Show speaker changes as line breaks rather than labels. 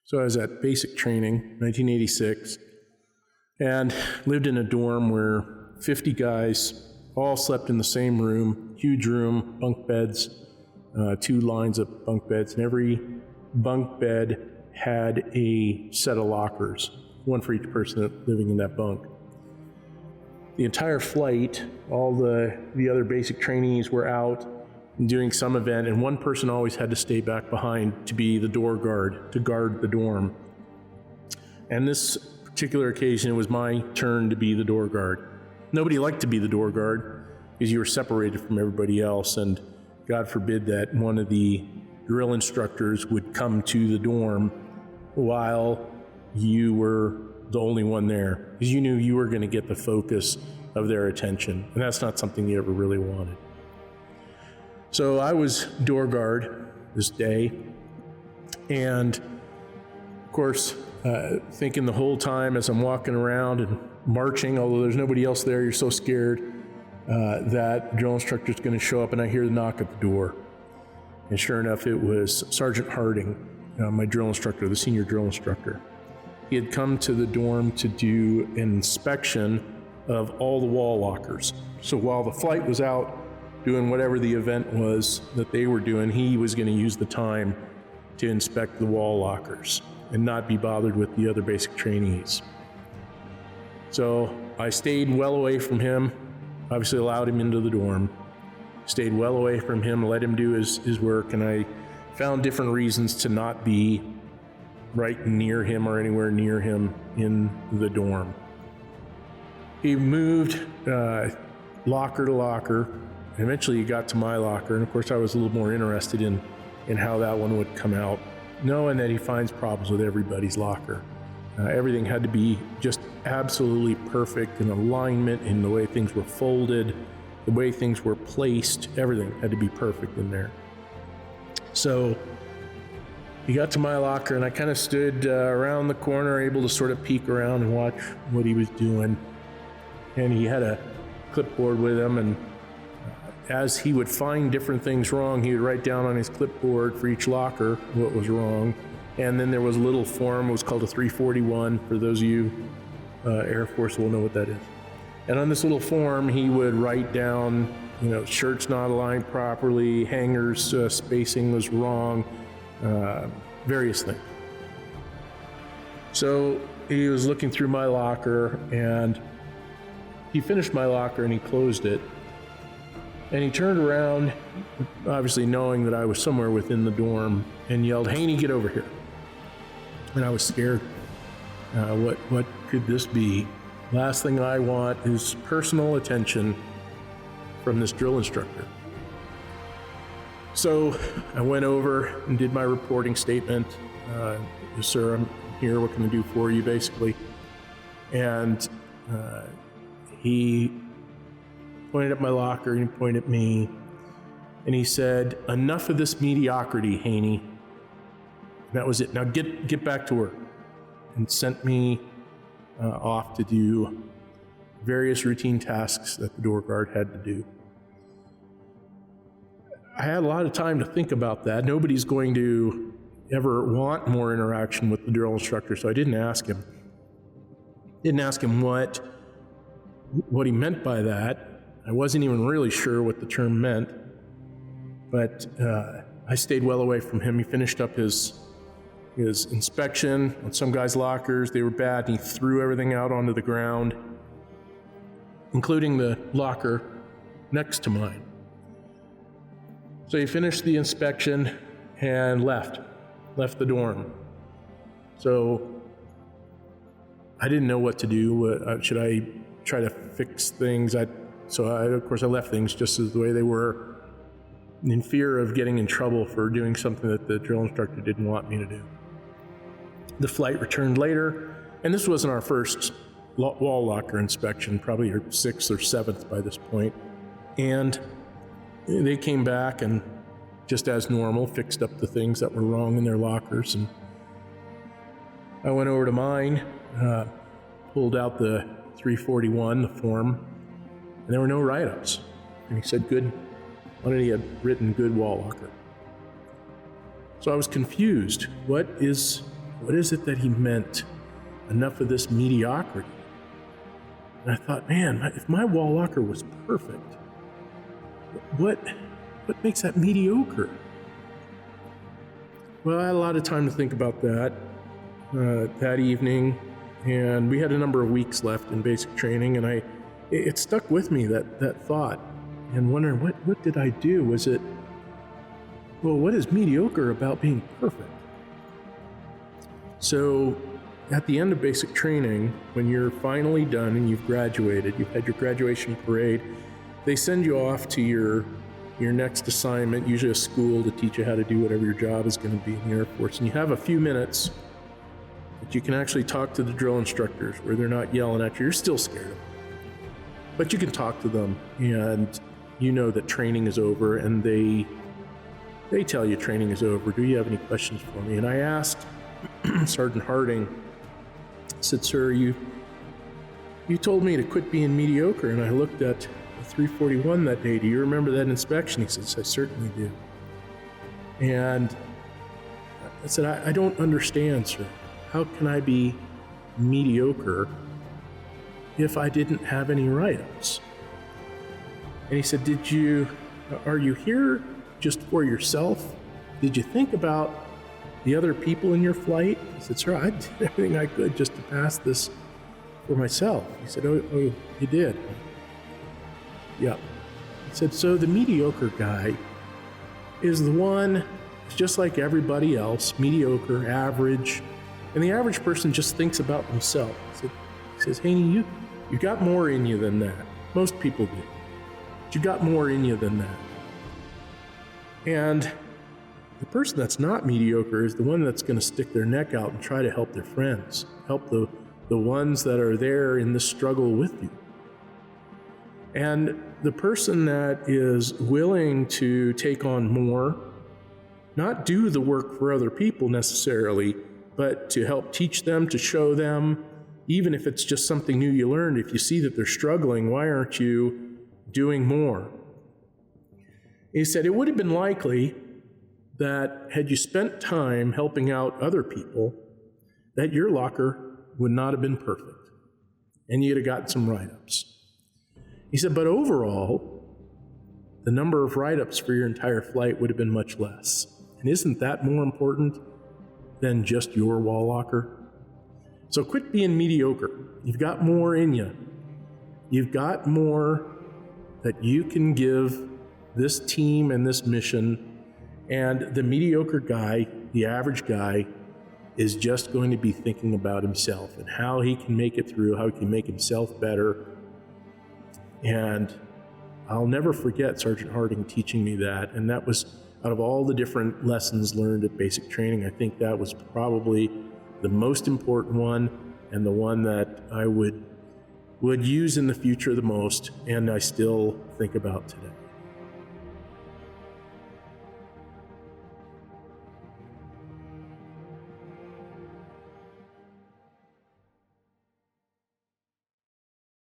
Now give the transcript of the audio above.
So I was at basic training, 1986, and lived in a dorm where 50 guys all slept in the same room, huge room, bunk beds, 2 lines of bunk beds, and every bunk bed had a set of lockers, one for each person living in that bunk. The entire flight, all the other basic trainees were out doing some event, and one person always had to stay back behind to be the door guard, to guard the dorm. And this particular occasion, it was my turn to be the door guard. Nobody liked to be the door guard because you were separated from everybody else, and God forbid that one of the drill instructors would come to the dorm while you were the only one there, because you knew you were going to get the focus of their attention, and that's not something you ever really wanted. So I was door guard this day, and of course, thinking the whole time as I'm walking around and marching, although there's nobody else there, you're so scared that drill instructor's going to show up, and I hear the knock at the door. And sure enough, it was Sergeant Harding, my drill instructor, the senior drill instructor. He had come to the dorm to do an inspection of all the wall lockers. So while the flight was out doing whatever the event was that they were doing, he was going to use the time to inspect the wall lockers and not be bothered with the other basic trainees. So I stayed well away from him, obviously allowed him into the dorm, stayed well away from him, let him do his work, and I found different reasons to not be right near him or anywhere near him in the dorm. He moved locker to locker. Eventually he got to my locker, and of course I was a little more interested in how that one would come out, knowing that he finds problems with everybody's locker. Everything had to be just absolutely perfect in alignment, in the way things were folded, the way things were placed, everything had to be perfect in there. So he got to my locker, and I kind of stood around the corner, able to sort of peek around and watch what he was doing. And he had a clipboard with him, and as he would find different things wrong, he would write down on his clipboard for each locker what was wrong. And then there was a little form, it was called a 341, for those of you Air Force will know what that is. And on this little form, he would write down, shirts not aligned properly, hangers spacing was wrong, various things. So he was looking through my locker, and he finished my locker and he closed it. And he turned around, obviously knowing that I was somewhere within the dorm, and yelled, "Haney, get over here." And I was scared. What could this be? Last thing I want is personal attention from this drill instructor. So I went over and did my reporting statement. "Yes, sir, I'm here. What can I do for you?" basically. And he pointed at my locker, and he pointed at me, and he said, "Enough of this mediocrity, Haney." And that was it. "Now get back to work." And sent me off to do various routine tasks that the door guard had to do. I had a lot of time to think about that. Nobody's going to ever want more interaction with the drill instructor, so I didn't ask him. Didn't ask him what he meant by that. I wasn't even really sure what the term meant, but I stayed well away from him. He finished up his inspection on some guys' lockers. They were bad, and he threw everything out onto the ground, including the locker next to mine. So he finished the inspection and left the dorm. So I didn't know what to do. Should I try to fix things? Of course I left things just as the way they were, in fear of getting in trouble for doing something that the drill instructor didn't want me to do. The flight returned later, and this wasn't our first wall locker inspection, probably our 6th or 7th by this point. And they came back and, just as normal, fixed up the things that were wrong in their lockers. And I went over to mine, pulled out the 341, the form, and there were no write-ups. And he said, "Good." On it he had written "good wall locker." So I was confused. What is What is it that he meant? Enough of this mediocrity. And I thought, man, if my wall locker was perfect, what makes that mediocre? Well, I had a lot of time to think about that that evening, and we had a number of weeks left in basic training, and it stuck with me, that thought, and wondering, what did I do? Was it, well, what is mediocre about being perfect? So at the end of basic training, when you're finally done and you've graduated, you've had your graduation parade, they send you off to your next assignment, usually a school, to teach you how to do whatever your job is going to be in the Air Force. And you have a few minutes that you can actually talk to the drill instructors where they're not yelling at you. You're still scared of them, but you can talk to them, and you know that training is over, and they tell you training is over. Do you have any questions for me? And I asked Sergeant Harding, I said, sir, you told me to quit being mediocre, and I looked at the 341 that day. Do you remember that inspection? He says, I certainly do. And I said, I don't understand, sir. How can I be mediocre if I didn't have any write-ups? And he said, are you here just for yourself? Did you think about the other people in your flight? I said, sir, I did everything I could just to pass this for myself. He said, oh, you did? Yep. He said, so the mediocre guy is the one, just like everybody else, mediocre, average, and the average person just thinks about themselves. He says, Haney, you got more in you than that. Most people do. But you got more in you than that. And the person that's not mediocre is the one that's going to stick their neck out and try to help their friends, help the ones that are there in this struggle with you. And the person that is willing to take on more, not do the work for other people necessarily, but to help teach them, to show them, even if it's just something new you learned, if you see that they're struggling, why aren't you doing more? He said it would have been likely that had you spent time helping out other people, that your locker would not have been perfect, and you'd have gotten some write-ups. He said, but overall, the number of write-ups for your entire flight would have been much less. And isn't that more important than just your wall locker? So quit being mediocre. You've got more in you. You've got more that you can give this team and this mission, and the mediocre guy, the average guy, is just going to be thinking about himself and how he can make it through, how he can make himself better. And I'll never forget Sergeant Harding teaching me that, and that was, out of all the different lessons learned at basic training, I think that was probably the most important one, and the one that I would use in the future the most, and I still think about today.